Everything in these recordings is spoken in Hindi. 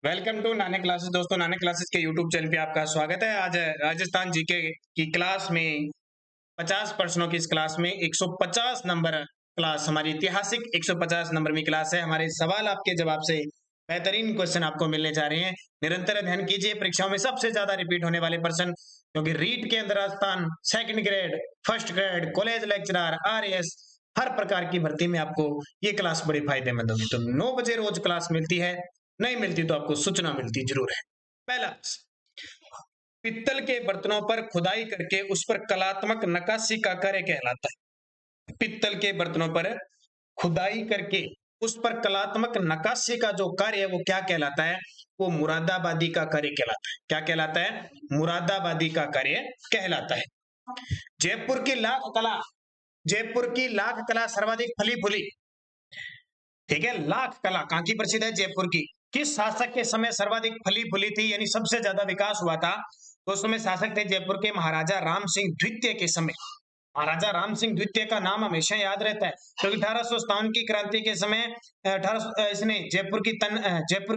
वेलकम टू नाने क्लासेस। दोस्तों, नाने क्लासेस के यूट्यूब चैनल पे आपका स्वागत है। आज राजस्थान जीके की क्लास में 50 प्रश्नों की इस क्लास में 150 नंबर क्लास, हमारी ऐतिहासिक 150 नंबर में क्लास है। हमारे सवाल आपके जवाब से बेहतरीन क्वेश्चन आपको मिलने जा रहे हैं। निरंतर अध्ययन कीजिए, परीक्षाओं में सबसे ज्यादा रिपीट होने वाले प्रश्न, क्योंकि रीट के अंदर Rajasthan second grade, first grade, college lecturer, RAS, हर प्रकार की भर्ती में आपको ये क्लास बड़ी फायदेमंद होगी। तो 9 बजे रोज क्लास मिलती है, नहीं मिलती तो आपको सूचना मिलती जरूर है। पहला, पित्तल के बर्तनों पर खुदाई करके उस पर कलात्मक नक्काशी का कार्य कहलाता है। पित्तल के बर्तनों पर खुदाई करके उस पर कलात्मक नक्काशी का जो कार्य है वो क्या कहलाता है? वो मुरादाबादी का कार्य कहलाता है। क्या कहलाता है? मुरादाबादी का कार्य कहलाता है। जयपुर की लाख कला, जयपुर की लाख कला सर्वाधिक फली फूली, ठीक है। लाख कला कहां की प्रसिद्ध है? जयपुर की। किस शासक के समय सर्वाधिक फली फूली थी, यानी सबसे ज्यादा विकास हुआ था? तो उस समय शासक थे जयपुर के महाराजा राम सिंह द्वितीय के समय। महाराजा राम सिंह द्वितीय का नाम हमेशा याद रहता है, क्योंकि 1857 की क्रांति के समय 18 इसने जयपुर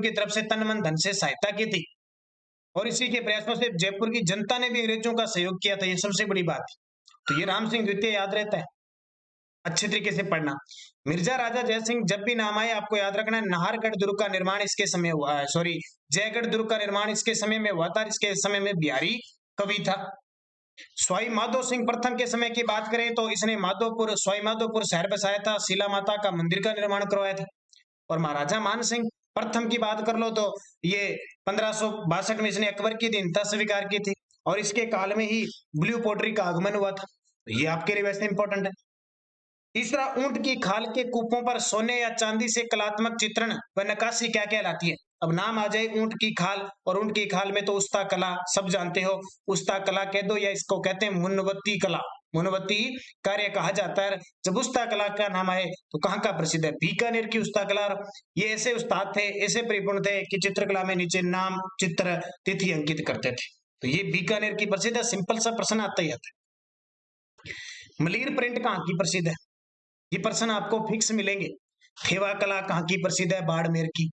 की तरफ से तन मन धन से सहायता की थी, और इसी के प्रयासों से जयपुर की जनता ने भी अंग्रेजों का सहयोग किया था। ये सबसे बड़ी बात है। तो ये राम सिंह द्वितीय याद रहता है, अच्छे तरीके से पढ़ना। मिर्जा राजा जयसिंह जब भी नाम आए आपको याद रखना है, नाहरगढ़ दुर्ग का निर्माण इसके समय हुआ है, सॉरी, जयगढ़ दुर्ग का निर्माण इसके समय में हुआ था। इसके समय में बिहारी कवि था। स्वाई माधो सिंह प्रथम के समय की बात करें तो इसने स्वाई माधोपुर शहर बसाया था, शीला माता का मंदिर का निर्माण करवाया था। और महाराजा मान सिंह प्रथम की बात कर लो तो ये 1562 में इसने अकबर की दीनता स्वीकार की थी, और इसके काल में ही ब्लू पोट्री का आगमन हुआ था। ये आपके लिए वैसे इंपॉर्टेंट है। तीसरा, ऊंट की खाल के कूपों पर सोने या चांदी से कलात्मक चित्रण व नक्काशी क्या कहलाती है? अब नाम आ जाए ऊंट की खाल, और ऊंट की खाल में तो उस्ता कला सब जानते हो, उस्ता कला कह दो, या इसको कहते हैं मुनवत्ती कला, मुनवत्ती कार्य कहा जाता है। जब उस्ता कला का नाम आए तो कहाँ का प्रसिद्ध है? बीकानेर की उस्ता कला। ये ऐसे उस्ताद थे, ऐसे परिपूर्ण थे कि चित्रकला में नीचे नाम, चित्र, तिथि अंकित करते थे। तो ये बीकानेर की प्रसिद्ध है। सिंपल सा प्रश्न आता ही आता है। मलीर प्रिंट कहाँ की प्रसिद्ध है? ये प्रश्न आपको फिक्स मिलेंगे। खेवा कला कहाँ की प्रसिद्ध है? बाड़मेर की।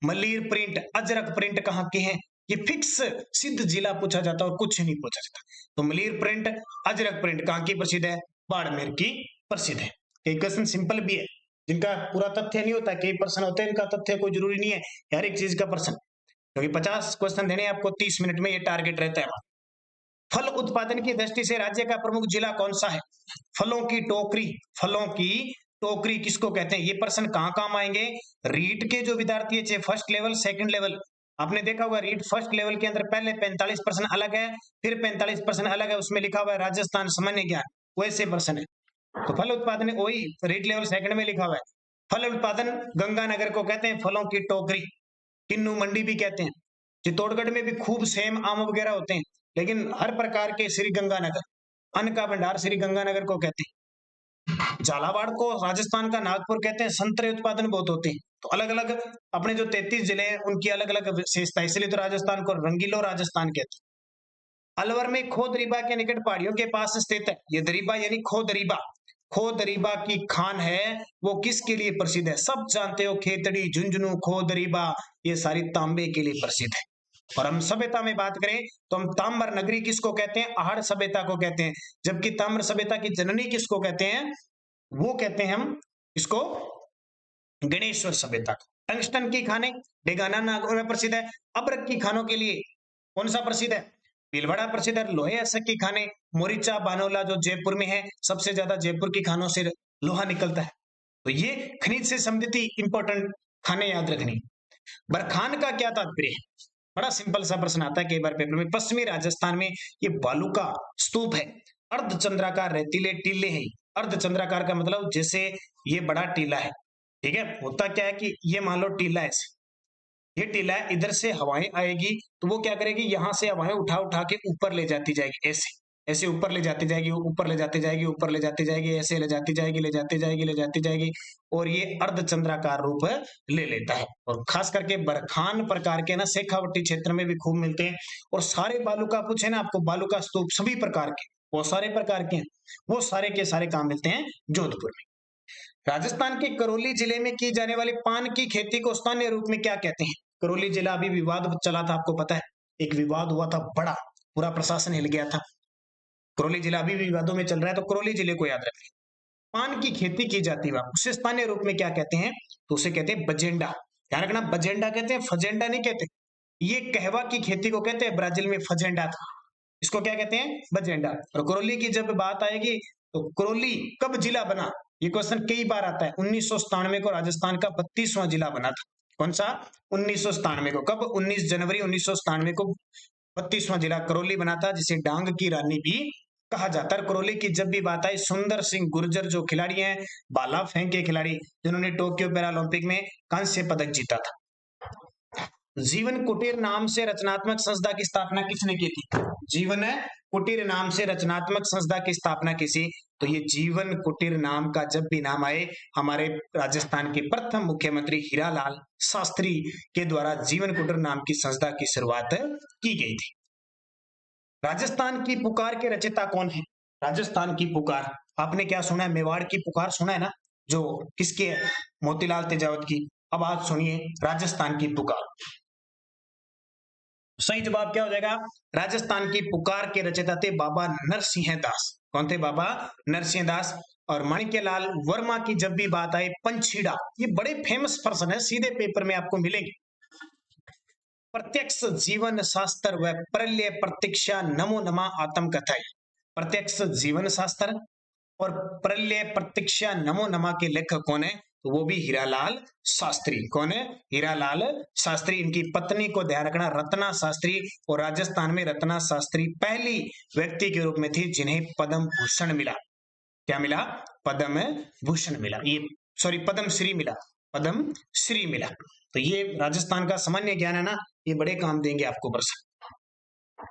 मलीर प्रिंट, अजरक प्रिंट कहाँ के हैं? ये फिक्स सिद्ध जिला पूछा जाता है और कुछ नहीं पूछा जाता। तो मलीर प्रिंट, अजरक प्रिंट कहाँ की प्रसिद्ध है? बाड़मेर की प्रसिद्ध है। कई क्वेश्चन सिंपल भी है, जिनका पूरा तथ्य नहीं होता। कई प्रश्न होते हैं इनका तथ्य कोई जरूरी नहीं है हर एक चीज का प्रश्न, क्योंकि 50 क्वेश्चन देने आपको 30 मिनट में, ये टारगेट रहता है। फल उत्पादन की दृष्टि से राज्य का प्रमुख जिला कौन सा है? फलों की टोकरी, फलों की टोकरी किसको कहते हैं? ये प्रश्न कहां काम आएंगे? रीट के जो विद्यार्थी है, चाहे फर्स्ट लेवल सेकंड लेवल, आपने देखा होगा रीट फर्स्ट लेवल के अंदर पहले 45 प्रश्न अलग है, फिर 45 प्रश्न अलग है, उसमें लिखा हुआ है राजस्थान सामान्य ज्ञान, वैसे प्रश्न है। तो फल उत्पादन वही रीट लेवल सेकंड में लिखा हुआ है। फल उत्पादन गंगानगर को कहते हैं फलों की टोकरी, किन्नू मंडी भी कहते हैं। चित्तौड़गढ़ में भी खूब सेम, आम वगैरह होते हैं, लेकिन हर प्रकार के श्री गंगानगर, अन्न का भंडार श्री गंगानगर को कहते हैं। झालावाड़ को राजस्थान का नागपुर कहते हैं। संतरे उत्पादन बहुत होते हैं। तो अलग अलग अपने जो 33 जिले हैं उनकी अलग अलग विशेषता, इसलिए तो राजस्थान को रंगीलो राजस्थान कहते हैं। अलवर में खो दरीबा के निकट पहाड़ियों के पास स्थित है। ये दरीबा यानी खो दरीबा, खो दरीबा की खान है, वो किसके लिए प्रसिद्ध है? सब जानते हो, खेतड़ी, झुंझुनू, खो दरीबा, ये सारी तांबे के लिए प्रसिद्ध है। और हम सभ्यता में बात करें तो हम ताम्र नगरी किसको कहते हैं? आहड़ सभ्यता को कहते हैं। जबकि ताम्र सभ्यता की जननी किसको कहते हैं? वो कहते हैं हम इसको गणेश्वर सभ्यता। टंगस्टन की खाने डेगाना नागौर में प्रसिद्ध है। अब्रक की खानों के लिए कौन सा प्रसिद्ध है? भीलवाड़ा प्रसिद्ध है। लोहे अशक की खाने मोरिचा बानोला जो जयपुर में है, सबसे ज्यादा जयपुर की खानों से लोहा निकलता है। तो ये खनिज से संबंधित इंपॉर्टेंट खाने याद रखनी। बरखान का क्या तात्पर्य है? बड़ा सिंपल सा प्रश्न आता है कई बार पेपर में। पश्चिमी राजस्थान में ये बालू का स्तूप है, अर्धचंद्राकार रेतीले टीले हैं। अर्धचंद्राकार का मतलब जैसे ये बड़ा टीला है, ठीक है। होता क्या है कि ये मान लो टीला है, ये टीला है, इधर से हवाएं आएगी तो वो क्या करेगी, यहां से हवाएं उठा उठा के ऊपर ले जाती जाएगी, ऐसे ऐसे ऊपर ले जाती जाएगी, ऊपर ले जाती जाएगी, ऊपर ले जाती जाएगी, ऐसे ले जाती जाएगी, ले जाती जाएगी, ले जाती जाएगी, और ये अर्धचंद्राकार रूप ले लेता है। और खास करके बरखान प्रकार के ना शेखावटी क्षेत्र में भी खूब मिलते हैं। और सारे बालू का पूछे ना आपको, बालू का स्तूप सभी प्रकार के, वो सारे प्रकार के हैं, वो सारे के सारे काम मिलते हैं जोधपुर में। राजस्थान के करौली जिले में की जाने वाली पान की खेती को स्थानीय रूप में क्या कहते हैं? करौली जिला अभी विवाद चला था, आपको पता है, एक विवाद हुआ था बड़ा, पूरा प्रशासन हिल गया था। करौली जिला अभी भी विवादों में चल रहा है, तो करौली जिले को याद रखें। पान की खेती की जाती है, उसे स्थानीय रूप में क्या कहते हैं, तो उसे कहते हैं बजेंडा। ध्यान रखना, बजेंडा कहते हैं, फजेंडा नहीं कहते। ये कहवा की खेती को कहते हैं, ब्राजील में फजेंडा था, इसको क्या कहते हैं, बजेंडा। और करौली की जब बात आएगी तो करौली कब जिला बना, ये क्वेश्चन कई बार आता है। 1997 को राजस्थान का 32वां जिला बना था। कौन सा, 1997 को। कब, 19 जनवरी 1997 को 32वां जिला करौली बना था, जिसे डांग की रानी भी कहा जाता है। करौली की जब भी बात आई, सुंदर सिंह गुर्जर जो खिलाड़ी हैं, भाला फेंक के खिलाड़ी, जिन्होंने टोक्यो पैरालंपिक में कांस्य पदक जीता था। जीवन कुटीर नाम से रचनात्मक संस्था की स्थापना किसने की थी, जीवन कुटीर नाम से रचनात्मक संस्था की स्थापना किसी, तो ये जीवन कुटीर नाम का जब भी नाम आए, हमारे राजस्थान के प्रथम मुख्यमंत्री हीरालाल शास्त्री के द्वारा जीवन कुटीर नाम की संस्था की शुरुआत की गई थी। राजस्थान की पुकार के रचयिता कौन है, राजस्थान की पुकार, आपने क्या सुना है, मेवाड़ की पुकार सुना है ना, जो किसके, मोतीलाल तेजावत की। अब आज सुनिए राजस्थान की पुकार। सही जवाब क्या हो जाएगा, राजस्थान की पुकार के रचयिता थे बाबा नरसिंह दास। कौन थे, बाबा नरसिंह दास। और माणिक्यलाल वर्मा की जब भी बात आए, पंछीड़ा, ये बड़े फेमस पर्सन है, सीधे पेपर में आपको मिलेंगे। प्रत्यक्ष जीवन शास्त्र व प्रलय प्रतीक्षा नमो नमः आत्म कथा। प्रत्यक्ष जीवन शास्त्र और प्रलय प्रतीक्षा नमो नमः के लेखक कौन है, तो वो भी हीरालाल शास्त्री। कौन है, हीरालाल शास्त्री। इनकी पत्नी को ध्यान रखना, रत्ना शास्त्री। और राजस्थान में रत्ना शास्त्री पहली व्यक्ति के रूप में थी जिन्हें पद्म भूषण मिला। क्या मिला, पद्म भूषण मिला, ये सॉरी पद्म श्री मिला, पद्म श्री मिला। तो ये राजस्थान का सामान्य ज्ञान है ना, ये बड़े काम देंगे आपको प्रश्न।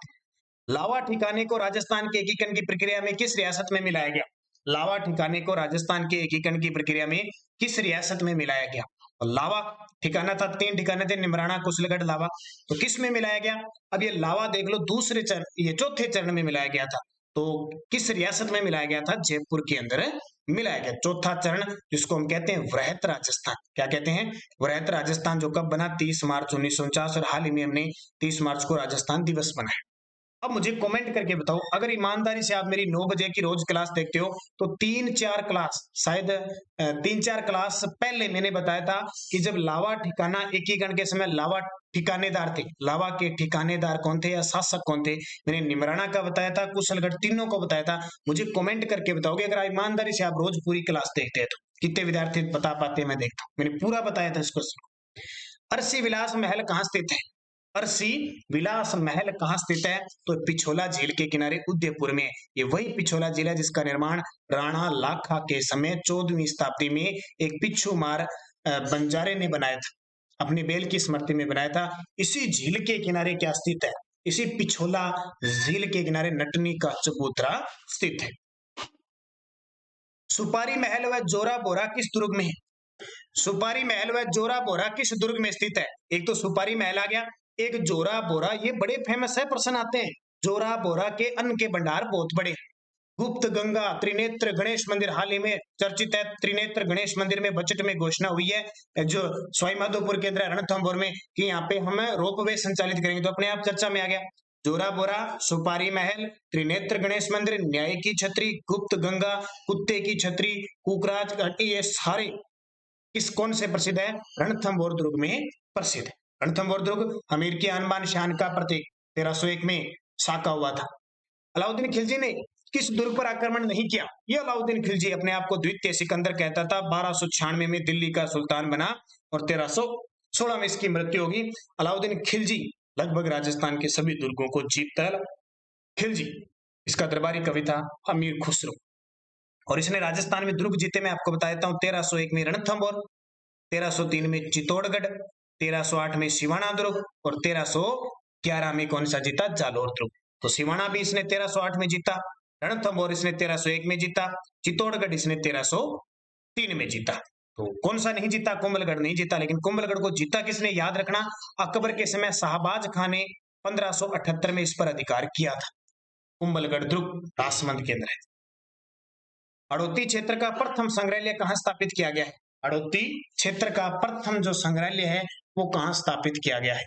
लावा ठिकाने को राजस्थान के एकीकरण की प्रक्रिया में किस रियासत में मिलाया गया, लावा ठिकाने को राजस्थान के एकीकरण की प्रक्रिया में किस रियासत में मिलाया गया। और लावा ठिकाना था, 3 ठिकाने थे, निमराना, कुशलगढ़, लावा, तो किस में मिलाया गया। अब ये लावा देख लो, दूसरे चरण, ये चौथे चरण में मिलाया गया था, तो किस रियासत में मिलाया गया था, जयपुर के अंदर मिलाया गया। चौथा चरण जिसको हम कहते हैं वृहत राजस्थान, क्या कहते हैं, वृहत राजस्थान, जो कब बना, 30 मार्च 1949, और हाल ही में हमने 30 मार्च को राजस्थान दिवस मनाया। अब मुझे कमेंट करके बताओ, अगर ईमानदारी से आप मेरी 9 बजे की रोज क्लास देखते हो, तो 3-4 क्लास, शायद 3-4 क्लास पहले मैंने बताया था कि जब लावा ठिकाना एकीकरण के समय लावा ठिकानेदार थे, लावा के ठिकानेदार कौन थे या शासक कौन थे, मैंने निमराना का बताया था, कुशलगढ़, तीनों को बताया था। मुझे कमेंट करके बताओगे अगर ईमानदारी से आप रोज पूरी क्लास देखते हैं तो, कितने विद्यार्थी बता पाते हैं, मैं देखता हूँ। मैंने पूरा बताया था इस क्वेश्चन को। अरसी विलास महल कहाँ स्थित है, अरसी विलास महल कहाँ स्थित है, तो पिछोला झील के किनारे उदयपुर में। ये वही पिछोला झील है जिसका निर्माण राणा लाखा के समय 14वीं शताब्दी में एक पिछू मार बंजारे ने बनाया था, अपनी बेल की स्मृति में बनाया था। इसी झील के किनारे क्या स्थित है, इसी पिछोला झील के किनारे नटनी का चबूतरा स्थित है। सुपारी महल व जोरा बोरा किस दुर्ग में है, सुपारी महल व जोरा बोरा किस दुर्ग में स्थित है। एक तो सुपारी महल आ गया, एक जोरा बोरा, ये बड़े फेमस है, प्रश्न आते हैं। जोरा बोरा के अन्न के भंडार बहुत बड़े। गुप्त गंगा त्रिनेत्र गणेश मंदिर हाल ही में चर्चित है। त्रिनेत्र गणेश मंदिर में बजट में घोषणा हुई है, जो सवाई माधोपुर के अंदर रणथंभौर में, कि यहाँ पे हम रोपवे संचालित करेंगे, तो अपने आप चर्चा में आ गया। जोरा बोरा, सुपारी महल, त्रिनेत्र गणेश मंदिर, न्याय की छतरी, गुप्त गंगा, कुत्ते की छतरी, कुकराज घाटी, ये सारे किस कौन से प्रसिद्ध है, रणथंभौर दुर्ग में प्रसिद्ध है। रणथंभौर दुर्ग अमीर की आन शान का प्रतीक, 1301 में साका हुआ था। अलाउद्दीन खिलजी ने किस दुर्ग पर आक्रमण नहीं किया, ये अलाउद्दीन खिलजी अपने आप को द्वितीय सिकंदर कहता था। 1296 में दिल्ली का सुल्तान बना और 1316 में इसकी मृत्यु होगी। अलाउद्दीन खिलजी लगभग राजस्थान के सभी दुर्गों को जीतता है। खिलजी, इसका दरबारी कवि था अमीर खुसरो, और इसने राजस्थान में दुर्ग जीते, मैं आपको बता देता हूँ। 1301 में रणथंभौर, 1303 में चित्तौड़गढ़, 1308 में सिवाना दुर्ग, और 1311 में कौन सा जीता, जालोर दुर्ग। तो सिवाना भी इसने 1308 में जीता, रणथंभौर इसने 1301 में जीता, चित्तौड़गढ़ इसने 1303 में जीता। तो कौन सा नहीं जीता, कुंभलगढ़ नहीं जीता। लेकिन कुंभलगढ़ को जीता किसने, याद रखना, अकबर के समय शाहबाज खान ने 1578 में इस पर अधिकार किया था। कुंभलगढ़ दुर्ग राजसमंद के अंदर है। हड़ौती क्षेत्र का प्रथम संग्रहालय कहाँ स्थापित किया गया है, हड़ौती क्षेत्र का प्रथम जो संग्रहालय है वो कहाँ स्थापित किया गया है?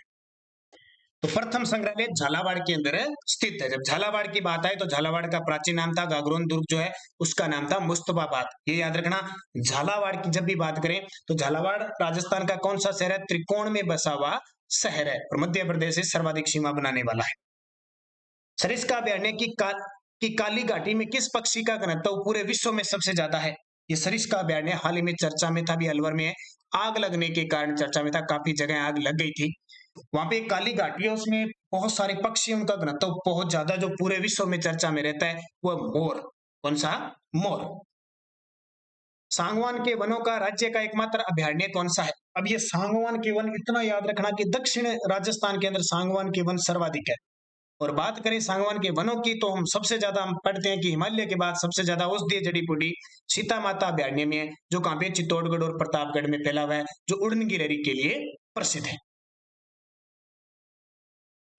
तो प्रथम संग्रहालय झालावाड़ के अंदर स्थित है। जब झालावाड़ की बात आए तो झालावाड़ का प्राचीन नाम था गागरोन दुर्ग, जो है उसका नाम था मुस्तफाबाद। ये याद रखना। झालावाड़ की जब भी बात करें तो झालावाड़ राजस्थान का कौन सा शहर है? त्रिकोण में बसा हुआ शहर है और मध्य प्रदेश से सर्वाधिक सीमा बनाने वाला है। सरिस्का अभयारण्य की काली घाटी में किस पक्षी का घनत्व पूरे विश्व में सबसे ज्यादा है? ये सरिस्का अभयारण्य हाल ही में चर्चा में था, अभी अलवर में है। आग लगने के कारण चर्चा में था, काफी जगह आग लग गई थी। वहां पे एक काली घाटी है, उसमें बहुत सारे पक्षी, उनका घनत्व बहुत ज्यादा, जो पूरे विश्व में चर्चा में रहता है वो मोर। कौन सा? मोर। सांगवान के वनों का राज्य का एकमात्र अभयारण्य कौन सा है? अब ये सांगवान के वन, इतना याद रखना कि दक्षिण राजस्थान के अंदर सांगवान के वन सर्वाधिक है। और बात करें सांगवान के वनों की तो हम सबसे ज्यादा हम पढ़ते हैं कि हिमालय के बाद सबसे ज्यादा औषधीय जड़ी बूटी सीता माता अभयारण्य में है, जो कहां पे? चित्तौड़गढ़ और प्रतापगढ़ में फैला हुआ है, जो उड़न गिरहरी के लिए प्रसिद्ध है।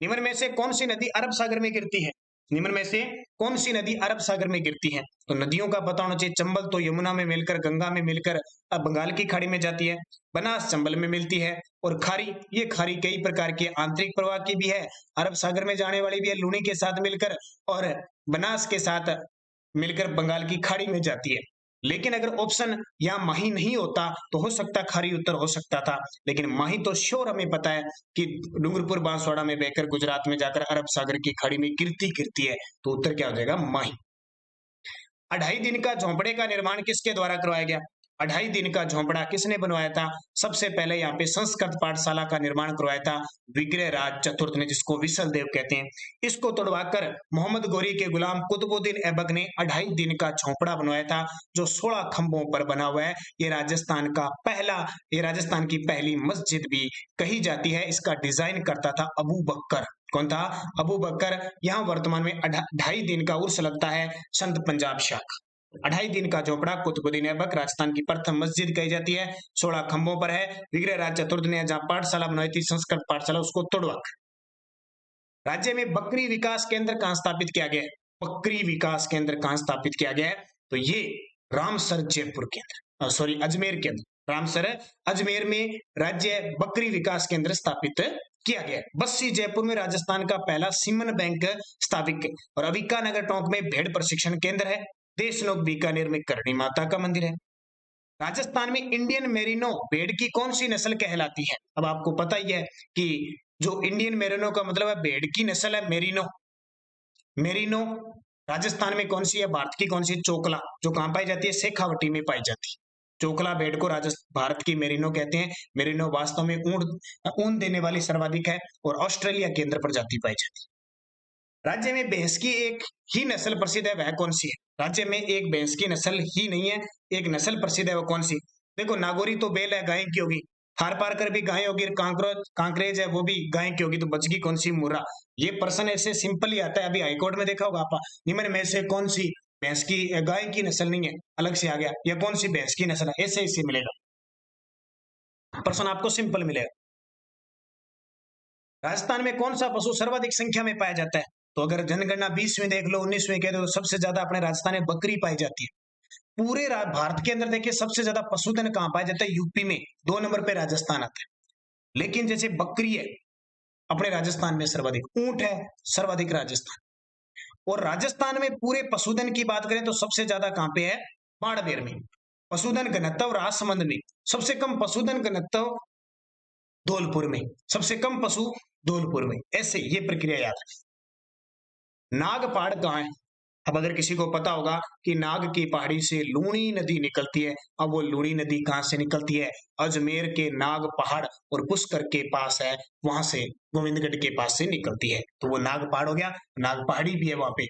निम्न में से कौन सी नदी अरब सागर में गिरती है? निम्न में से कौन सी नदी अरब सागर में गिरती है? तो नदियों का पता होना चाहिए। चंबल तो यमुना में मिलकर, गंगा में मिलकर अब बंगाल की खाड़ी में जाती है। बनास चंबल में मिलती है। और खारी, ये खारी कई प्रकार की आंतरिक प्रवाह की भी है, अरब सागर में जाने वाली भी है लूनी के साथ मिलकर, और बनास के साथ मिलकर बंगाल की खाड़ी में जाती है। लेकिन अगर ऑप्शन यहाँ माही नहीं होता तो हो सकता खारी उत्तर हो सकता था, लेकिन माही तो श्योर हमें पता है कि डूंगरपुर बांसवाड़ा में बहकर गुजरात में जाकर अरब सागर की खाड़ी में गिरती है। तो उत्तर क्या हो जाएगा? माही। 2.5 दिन का झोंपड़े का निर्माण किसके द्वारा करवाया गया? 2.5 दिन का झोंपड़ा किसने बनवाया था? सबसे पहले यहाँ पे संस्कृत पाठशाला का निर्माण करवाया था विग्रह राज चतुर्थ ने, जिसको विसल देव कहते हैं। इसको तोड़वाकर मोहम्मद गोरी के गुलाम कुतुबुद्दीन ऐबक ने 2.5 दिन का झोंपड़ा बनवाया था, जो 16 खंभों पर बना हुआ है। ये राजस्थान की पहली मस्जिद भी कही जाती है। इसका डिजाइन करता था अबू बकर। कौन था? अबू बकर। यहाँ वर्तमान में 2.5 दिन का उर्स लगता है संत पंजाब शाख। 2.5 दिन का झोपड़ा कुतुबुद्दीन ऐबक, राजस्थान की प्रथम मस्जिद कही जाती है, 16 खंभों पर है। विग्रह राज चतुर्थ ने जहां पाठशाला बनाई थी, संस्कृत पाठशाला, उसको तोड़वा। राज्य में बकरी विकास केंद्र कहां स्थापित किया गया है? बकरी विकास केंद्र कहां स्थापित किया गया है? तो ये रामसर जयपुर केंद्र, सॉरी अजमेर केंद्र, रामसर अजमेर में राज्य बकरी विकास केंद्र स्थापित किया गया। बस्सी जयपुर में राजस्थान का पहला सीमन बैंक स्थापित, और अविका नगर टोंक में भेड़ प्रशिक्षण केंद्र है। देशनोक बीकानेर में करणी माता का मंदिर है। राजस्थान में इंडियन मेरिनो भेड़ की कौन सी नस्ल कहलाती है? अब आपको पता ही है कि जो इंडियन मेरिनो का मतलब है भेड़ की नस्ल है मेरिनो। मेरिनो राजस्थान में कौन सी है? भारत की कौन सी? चोकला, जो कहां पाई जाती है? शेखावटी में पाई जाती है। चोकला भेड़ को भारत की मेरिनो कहते हैं। मेरिनो वास्तव में ऊन देने वाली सर्वाधिक है, और ऑस्ट्रेलिया के अंदर प्रजाति पाई जाती है। राज्य में भैंस की एक ही नस्ल प्रसिद्ध है, वह कौन सी है? राज्य में एक भैंस की नस्ल ही नहीं है, एक नस्ल प्रसिद्ध है, वो कौन सी? देखो, नागौरी तो बेल है, गाय की होगी। थार पारकर भी गाय होगी। कांकरेज है, वो भी गाय की होगी। तो बच गई कौन सी? मुर्रा। ये प्रश्न ऐसे सिंपल ही आता है, अभी हाईकोर्ट में देखा होगा आप। निम्न में से कौन सी भैंस की गाय की नस्ल नहीं है? अलग से आ गया। या कौन सी भैंस की नस्ल है? ऐसे मिलेगा प्रश्न, आपको सिंपल मिलेगा। राजस्थान में कौन सा पशु सर्वाधिक संख्या में पाया जाता है? तो अगर जनगणना 20 में देख लो, 19 में कह दो, तो सबसे ज्यादा अपने राजस्थान में बकरी पाई जाती है। पूरे भारत के अंदर देखिए सबसे ज्यादा पशुधन कहां पाया जाता है? यूपी में। 2 नंबर पे राजस्थान आता है। लेकिन जैसे बकरी है अपने राजस्थान में सर्वाधिक, ऊंट है सर्वाधिक राजस्थान। और राजस्थान में पूरे पशुधन की बात करें तो सबसे ज्यादा कहां पे है? बाड़मेर में। पशुधन घनत्व राजसमंद में। सबसे कम पशुधन घनत्व धौलपुर में। सबसे कम पशु धौलपुर में। ऐसे ये प्रक्रिया याद रखें। नागपाड़ कहां है? अब अगर किसी को पता होगा कि नाग की पहाड़ी से लूणी नदी निकलती है, अब वो लूणी नदी कहां से निकलती है? अजमेर के नाग पहाड़ और पुष्कर के पास है, वहां से गोविंदगढ़ के पास से निकलती है। तो वो नाग पहाड़ हो गया, नाग पहाड़ी भी है वहां पे।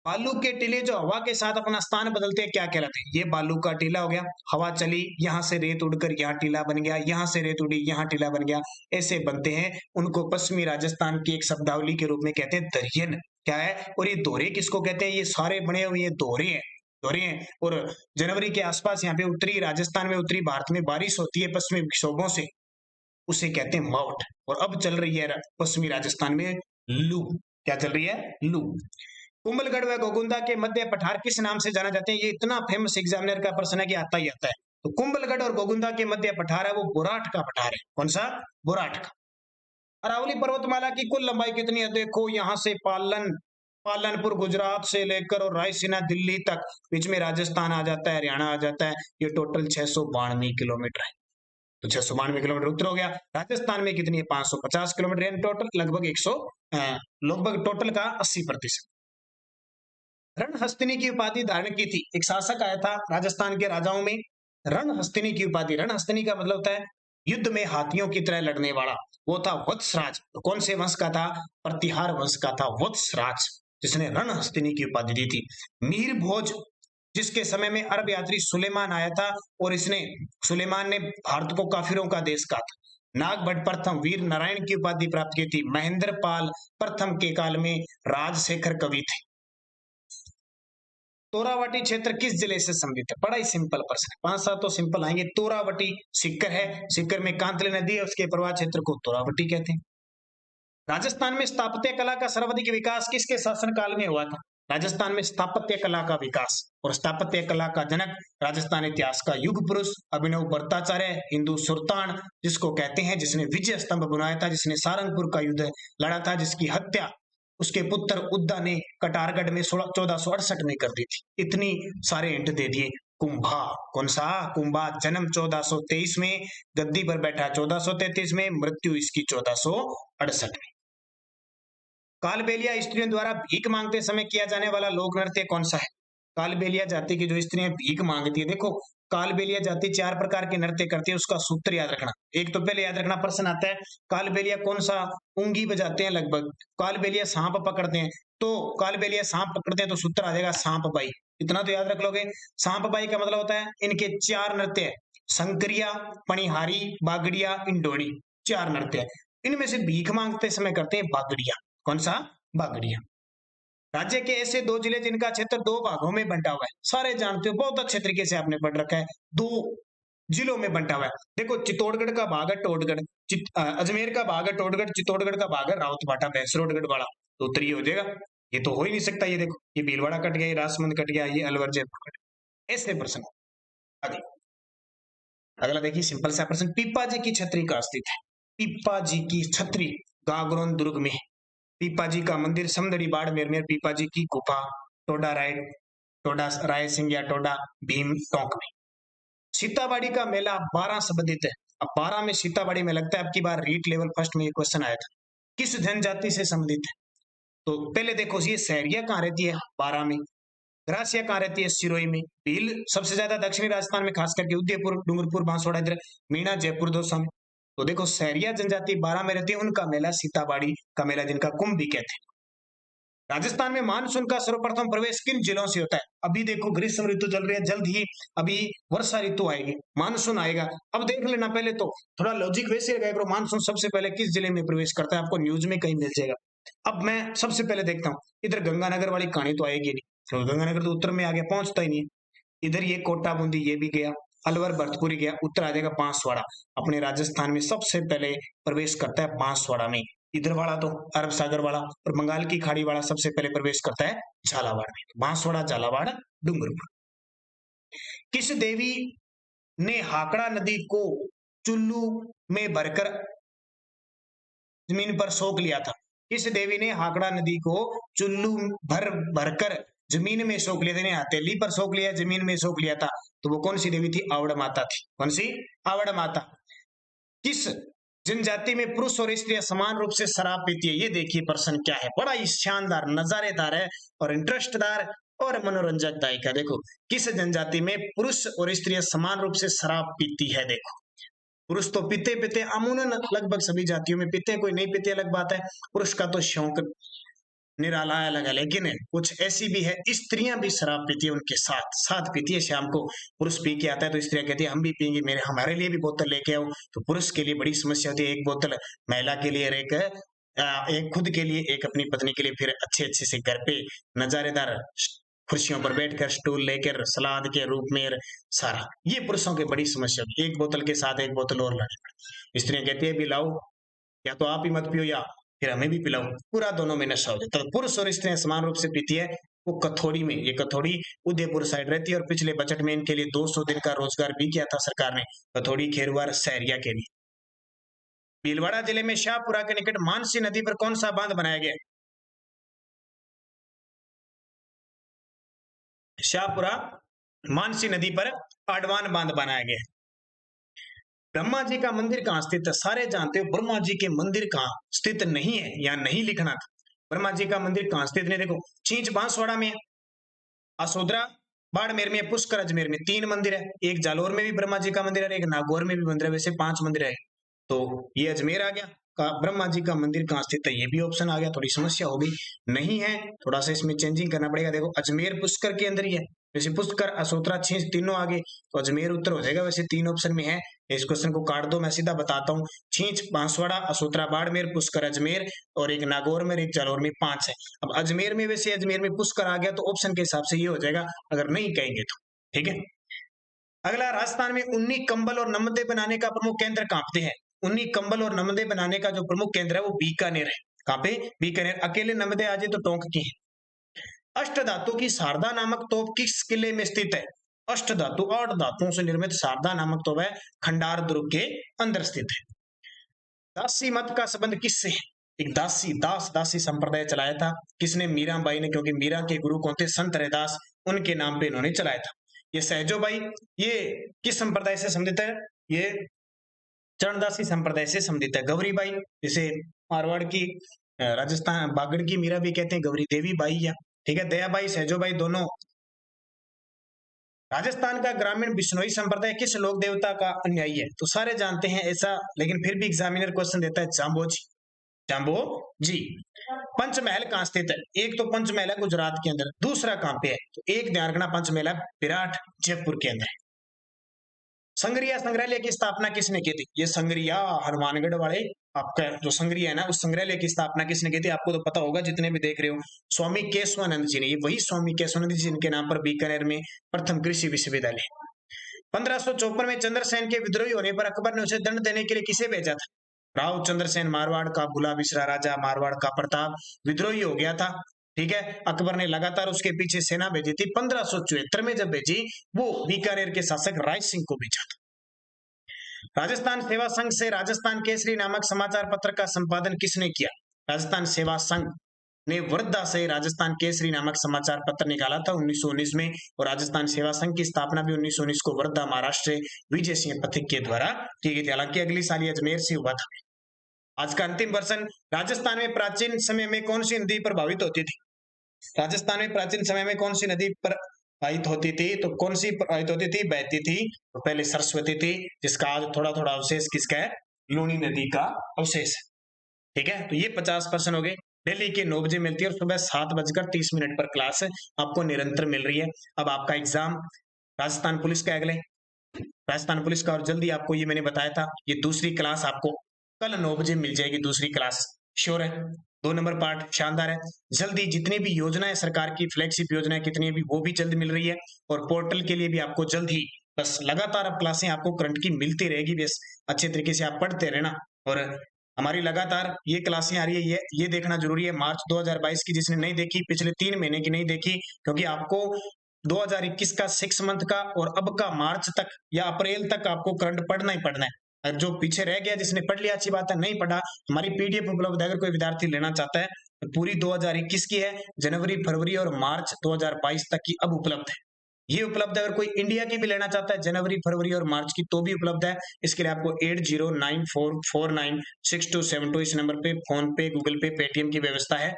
बालू के टीले जो हवा के साथ अपना स्थान बदलते हैं, क्या कहलाते हैं? ये बालू का टीला हो गया। हवा चली, यहाँ से रेत उड़कर यहाँ टीला बन गया, यहाँ से रेत उड़ी यहाँ टीला बन गया, ऐसे बनते हैं। उनको पश्चिमी राजस्थान की एक शब्दावली के रूप में कहते हैं दरियन। क्या है? और ये दोहरे किसको कहते हैं? ये सारे बने हुए दोहरे हैं, दोहरे हैं। और जनवरी के आसपास यहाँ पे उत्तरी राजस्थान में, उत्तरी भारत में बारिश होती है पश्चिमी विक्षोभों से, उसे कहते हैं मावठ। और अब चल रही है पश्चिमी राजस्थान में लू। क्या चल रही है? लू। कुंभलगढ़ व गोगुंदा के मध्य पठार किस नाम से जाना जाते हैं? ये इतना फेमस एग्जामिनर का प्रश्न है कि आता ही आता है। तो कुंभलगढ़ और गोगुंदा के मध्य पठार है वो बोराट का पठार है। कौन सा? बोराट का। अरावली पर्वतमाला की कुल लंबाई कितनी है? देखो यहाँ से पालनपुर गुजरात से लेकर और रायसीना दिल्ली तक, बीच में राजस्थान आ जाता है, हरियाणा आ जाता है, ये टोटल 692 किलोमीटर है। तो 692 किलोमीटर उत्तर हो गया। राजस्थान में कितनी है? 550 किलोमीटर, यानी टोटल लगभग 100, लगभग टोटल का 80%। रणहस्तिनी की उपाधि धारण की थी, एक शासक आया था राजस्थान के राजाओं में, रणहस्तिनी की उपाधि। रणहस्तिनी का मतलब होता है युद्ध में हाथियों की तरह लड़ने वाला, वो था वत्सराज। तो कौन से वंश का था? प्रतिहार वंश का था वत्सराज, जिसने रणहस्तिनी की उपाधि दी थी। मीर भोज, जिसके समय में अरब यात्री सुलेमान आया था और सुलेमान ने भारत को काफिरों का देश कहा था। नागभट्ट प्रथम वीर नारायण की उपाधि प्राप्त की थी। महेंद्र पाल प्रथम के काल में राजशेखर कवि थे। तोरावटी क्षेत्र किस जिले से संबंधित है? बड़ा ही सिंपल प्रश्न है, 5-7 तो सिंपल आएंगे। तोरावटी सीकर है, सीकर में कांतले नदी है, उसके प्रवाह क्षेत्र को तोरावटी कहते हैं। राजस्थान में स्थापत्य कला का सर्वाधिक विकास किसके शासनकाल में हुआ था? राजस्थान में स्थापत्य कला का विकास और स्थापत्य कला का जनक राजस्थान इतिहास का युग पुरुष अभिनव भट्टाचार्य, हिंदू सुल्तान जिसको कहते हैं, जिसने विजय स्तंभ बनाया था, जिसने सारंगपुर का युद्ध लड़ा था, जिसकी हत्या उसके पुत्र उद्दा ने कटारगढ़ में 1468 में कर दी थी। इतनी सारे हिंट दे दिए। कुंभा, कौन सा? कुंभा। जन्म 1423 में, गद्दी पर बैठा 1433 में, मृत्यु इसकी 1468 में। कालबेलिया स्त्रियों द्वारा भीख मांगते समय किया जाने वाला लोक नृत्य कौन सा है? कालबेलिया जाति की जो स्त्रियां भीख मांगती है, देखो कालबेलिया जाति 4 प्रकार के नृत्य करती है, उसका सूत्र याद रखना। एक तो पहले याद रखना, प्रश्न आता है कालबेलिया कौन सा? उंगी बजाते हैं लगभग। कालबेलिया सांप पकड़ते हैं, तो कालबेलिया सांप पकड़ते हैं तो सूत्र आ जाएगा सांप बाई। इतना तो याद रख लोगे। सांप बाई का मतलब होता है इनके 4 नृत्य है, शंकरिया, पणिहारी, बागड़िया, इंडोड़ी, 4 नृत्य है। इनमें से भीख मांगते समय करते हैं बागड़िया। कौन सा? बागड़िया। राज्य के ऐसे 2 जिले जिनका क्षेत्र 2 भागों में बंटा हुआ है, सारे जानते हो, बहुत अच्छे तरीके से आपने पढ़ रखा है। 2 जिलों में बंटा हुआ है। देखो चित्तौड़गढ़ का भाग है टोडगढ़, अजमेर का भाग है टोडगढ़, चित्तौड़गढ़ का भाग है रावतभाटा भैंसरोडगढ़ वाला। तो उत्तर ये हो जाएगा। ये तो हो ही नहीं सकता। ये देखो, ये भीलवाड़ा कट गया, ये राजसमंद कट गया, ये अलवर जयपुर कट गया। ऐसे प्रश्न आगे। अगला देखिए सिंपल सा प्रश्न, पीपा जी की छतरी कहाँ स्थित है? पीपा जी की छतरी गागरोन दुर्ग में। पीपा जी का मंदिर समदड़ी बाड़मेर में। पीपा जी की गुफा टोडा राय सिंह या टोडा भीम टोंक में। सीताबाड़ी का मेला 12 संबंधित है। अब 12 में सीताबाड़ी में लगता है, अब की बार रीट लेवल फर्स्ट में ये क्वेश्चन आया था, किस जनजाति से संबंधित है? तो पहले देखो ये सहरिया कहाँ रहती है? 12 में। ग्रासिया कहाँ रहती है? सिरोही में। भील सबसे ज्यादा दक्षिणी राजस्थान में, खास करके उदयपुर, डूंगरपुर, बांसवाड़ा, इधर मीणा, जयपुर, दौसा में। तो देखो सहरिया जनजाति 12 में रहती है, उनका मेला सीताबाड़ी का मेला, जिनका कुंभ भी कहते हैं। राजस्थान में मानसून का सर्वप्रथम प्रवेश किन जिलों से होता है? अभी देखो ग्रीष्म ऋतु चल रही है, जल्द ही अभी वर्षा ऋतु आएगी, मानसून आएगा। अब देख लेना, पहले तो थोड़ा लॉजिक वैसे लगाया करो, मानसून सबसे पहले किस जिले में प्रवेश करता है, आपको न्यूज में कहीं मिल जाएगा। अब मैं सबसे पहले देखता हूँ, इधर गंगानगर वाली कहानी तो आएगी नहीं, तो गंगानगर तो उत्तर में आ गया, पहुंचता ही नहीं। इधर ये कोटा बूंदी ये भी गया, अलवर भरतपुर गया, उत्तर आ जाएगा बांसवाड़ा। अपने राजस्थान में सबसे पहले प्रवेश करता है बांसवाड़ा में। इधर वाला तो अरब सागर वाला और बंगाल की खाड़ी वाला सबसे पहले प्रवेश करता है झालावाड़ में। बांसवाड़ा, झालावाड़, डूंगरपुर। किस देवी ने हाकड़ा नदी को चुल्लू में भरकर जमीन पर सोख लिया था? किस देवी ने हाकड़ा नदी को चुल्लू भरकर जमीन में सोख लिया था? हथेली पर सोख लिया, जमीन में सोख लिया था, तो वो कौन सी देवी थी? आवड़ माता थी। कौन सी? आवड़ माता। किस जनजाति में पुरुष और स्त्रियां समान रूप से शराब पीती है? ये देखिए प्रश्न क्या है, बड़ा ही शानदार, नजारेदार है और इंटरेस्टदार और मनोरंजक दायिका। देखो, किस जनजाति में पुरुष और स्त्रियां समान रूप से शराब पीती है? देखो, पुरुष तो पीते अमूमन लगभग सभी जातियों में पीते हैं, कोई नहीं पीते अलग बात है। पुरुष का तो शौक निराला अलग है, लेकिन कुछ ऐसी भी है स्त्रियां भी शराब पीती है, उनके साथ साथ पीती है। शाम को पुरुष पी के आता है तो स्त्रियां कहती है हम भी पियेंगे, हमारे लिए भी बोतल लेके आओ। तो पुरुष के लिए बड़ी समस्या होती है, एक बोतल महिला के लिए, एक खुद के लिए, एक अपनी पत्नी के लिए, फिर अच्छे अच्छे से घर पे नजारेदार कुर्सियों पर बैठकर स्टूल लेकर सलाद के रूप में सारा, ये पुरुषों की बड़ी समस्या होती है। एक बोतल के साथ एक बोतल और लानी पड़ती। स्त्रियां कहती है भी लाओ, या तो आप ही मत पियो या फिर हमें भी पिलाओ, पूरा दोनों में नशा हो जाता है। तो पुरुष और स्त्रियां समान रूप से पीती है, वो कथौड़ी में, ये कथौड़ी उदयपुर साइड रहती है और पिछले बजट में इनके लिए 200 दिन का रोजगार भी किया था सरकार ने, कथौड़ी खेरवार सहरिया के लिए। भीलवाड़ा जिले में शाहपुरा के निकट मानसी नदी पर कौन सा बांध बनाया गया? शाहपुरा मानसी नदी पर आडवान बांध बनाया गया। ब्रह्मा जी का मंदिर कहाँ स्थित है? सारे जानते हो ब्रह्मा जी के मंदिर कहाँ स्थित नहीं है, या नहीं लिखना था। ब्रह्मा जी का मंदिर कहाँ स्थित नहीं, देखो चींच बांसवाड़ा में है, असोदरा बाड़मेर में, पुष्कर अजमेर में, 3 मंदिर है। एक जालोर में भी ब्रह्मा जी का मंदिर है, एक नागौर में भी मंदिर है, वैसे 5 मंदिर है। तो ये अजमेर आ गया। का ब्रह्मा जी का मंदिर कहाँ स्थित है, ये भी ऑप्शन आ गया। थोड़ी समस्या हो गई, नहीं है, थोड़ा सा इसमें चेंजिंग करना पड़ेगा। देखो अजमेर पुष्कर के अंदर ही है, जैसे पुष्कर असोत्रा छींच तीनों आगे, तो अजमेर उत्तर हो जाएगा। वैसे 3 ऑप्शन में है, इस क्वेश्चन को काट दो, मैं सीधा बताता हूँ। छींच बांसवाड़ा, असोत्रा बाड़मेर, पुष्कर अजमेर, और एक नागौर में, एक जालौर में, 5 है। अब अजमेर में, वैसे अजमेर में पुष्कर आ गया तो ऑप्शन के हिसाब से ये हो जाएगा, अगर नहीं कहेंगे तो। ठीक है, अगला, राजस्थान में ऊनी कंबल और नमदे बनाने का प्रमुख केंद्र कहाँ पे है? ऊनी कंबल और नमदे बनाने का जो प्रमुख केंद्र है वो बीकानेर है। कहाँ पे? बीकानेर। अकेले नमदे आ जाए तो टोंक की है। अष्टधातु की शारदा नामक तोप किस किले में स्थित है? अष्टधातु 8 धातुओं से निर्मित शारदा नामक तोप है, खंडार दुर्ग के अंदर स्थित है। दासी मत का संबंध किससे है? एक दासी संप्रदाय चलाया था, किसने? मीराबाई ने, क्योंकि मीरा के गुरु कौन थे? संत रैदास, उनके नाम पे इन्होंने चलाया था। ये सहजोबाई, ये किस संप्रदाय से संबंधित है? ये चरणदासी संप्रदाय से संबंधित है। गौरीबाई, जिसे मारवाड़ की, राजस्थान बागड़ की मीरा भी कहते हैं, गौरी देवी बाई या, ठीक है। दयाबाई, सहजोबाई दोनों। राजस्थान का ग्रामीण बिश्नोई संप्रदाय किस लोक देवता का अनुयायी है? तो सारे जानते हैं ऐसा, लेकिन फिर भी एग्जामिनर क्वेश्चन देता है, जाम्बोजी, जाम्बो जी। पंचमहल कहाँ स्थित है? एक तो पंचमहल है गुजरात के अंदर, दूसरा कहाँ पे है? तो एक ध्यान रखना, पंचमहल है विराट, जयपुर के अंदर है। संग्रिया संग्रहालय की स्थापना किसने की थी? ये संग्रिया हनुमानगढ़ वाले, आपका जो संग्रिया है ना, उस संग्रहालय की स्थापना किसने की थी? आपको तो पता होगा जितने भी देख रहे हो, स्वामी केशवानंद जी ने। ये वही स्वामी केशवानंद जी जिनके नाम पर बीकानेर में प्रथम कृषि विश्वविद्यालय। 1554 में चंद्रसेन के विद्रोही होने पर अकबर ने उसे दंड देने के लिए किसे भेजा था? राव चंद्रसेन, मारवाड़ का भूला बिसरा राजा, मारवाड़ का प्रताप विद्रोही हो गया था। ठीक है, अकबर ने लगातार उसके पीछे सेना भेजी थी। 1574 में जब भेजी, वो बीकानेर के शासक राय सिंह को भेजा था। राजस्थान सेवा संघ से राजस्थान केसरी नामक समाचार पत्र का संपादन किसने किया? राजस्थान सेवा संघ ने वर्धा से राजस्थान केसरी नामक समाचार पत्र निकाला था 1919 में, और राजस्थान सेवा संघ की स्थापना भी 1919 को वर्धा महाराष्ट्र से विजय सिंह पथिक के द्वारा की गई थी। हालांकि अगली साल अजमेर से हुआ था। आज का अंतिम प्रश्न, राजस्थान में प्राचीन समय में कौन सी नदी प्रभावित होती थी? राजस्थान में प्राचीन समय में कौन सी नदी प्रवाहित होती थी? तो कौन सी प्रवाहित होती थी, बहती थी? तो पहले सरस्वती थी, जिसका आज थोड़ा थोड़ा अवशेष किसका है? लूनी नदी का अवशेष है। ठीक है, तो ये 50% हो गए। डेली के 9 बजे मिलती है और सुबह 7:30 पर क्लास है, आपको निरंतर मिल रही है। अब आपका एग्जाम राजस्थान पुलिस का अगले, राजस्थान पुलिस का, और जल्दी आपको ये मैंने बताया था, ये दूसरी क्लास आपको कल 9 बजे मिल जाएगी, दूसरी क्लास श्योर है। 2 नंबर पार्ट शानदार है। जल्दी जितनी भी योजनाएं सरकार की, फ्लैगशिप योजनाएं कितनी भी, वो भी जल्द मिल रही है, और पोर्टल के लिए भी आपको जल्द ही, बस लगातार अब क्लासें आपको करंट की मिलती रहेगी। बस अच्छे तरीके से आप पढ़ते रहना, और हमारी लगातार ये क्लासें आ रही है, ये देखना जरूरी है। मार्च 2022 की जिसने नहीं देखी, पिछले 3 महीने की नहीं देखी, क्योंकि आपको 2021 का 6 मंथ का और अब का मार्च तक या अप्रैल तक आपको करंट पढ़ना ही पढ़ना है। और जो पीछे रह गया, जिसने पढ़ लिया अच्छी बात है, नहीं पढ़ा, हमारी पीडीएफ उपलब्ध है। अगर कोई विद्यार्थी लेना चाहता है तो पूरी 2021 की है, जनवरी, फरवरी और मार्च 2022 तक की अब उपलब्ध है। ये उपलब्ध है। अगर कोई इंडिया की भी लेना चाहता है, जनवरी, फरवरी और मार्च की, तो भी उपलब्ध है। इसके लिए आपको 8094496272 इस नंबर पे फोन पे, गूगल पे, पेटीएम की व्यवस्था है।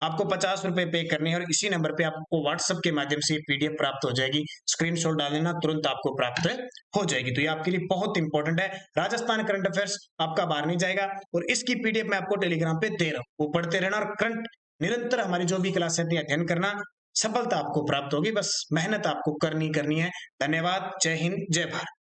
आपको 50 रुपए पे करने हैं, और इसी नंबर पे आपको व्हाट्सएप के माध्यम से पीडीएफ प्राप्त हो जाएगी। स्क्रीनशॉट डाल देना, तुरंत आपको प्राप्त हो जाएगी। तो ये आपके लिए बहुत इंपॉर्टेंट है। राजस्थान करंट अफेयर्स आपका बाहर नहीं जाएगा, और इसकी पीडीएफ मैं आपको टेलीग्राम पे दे रहा हूँ, वो पढ़ते रहना, और करंट निरंतर हमारी जो भी क्लास है अध्ययन करना, सफलता आपको प्राप्त होगी। बस मेहनत आपको करनी है। धन्यवाद। जय हिंद, जय भारत।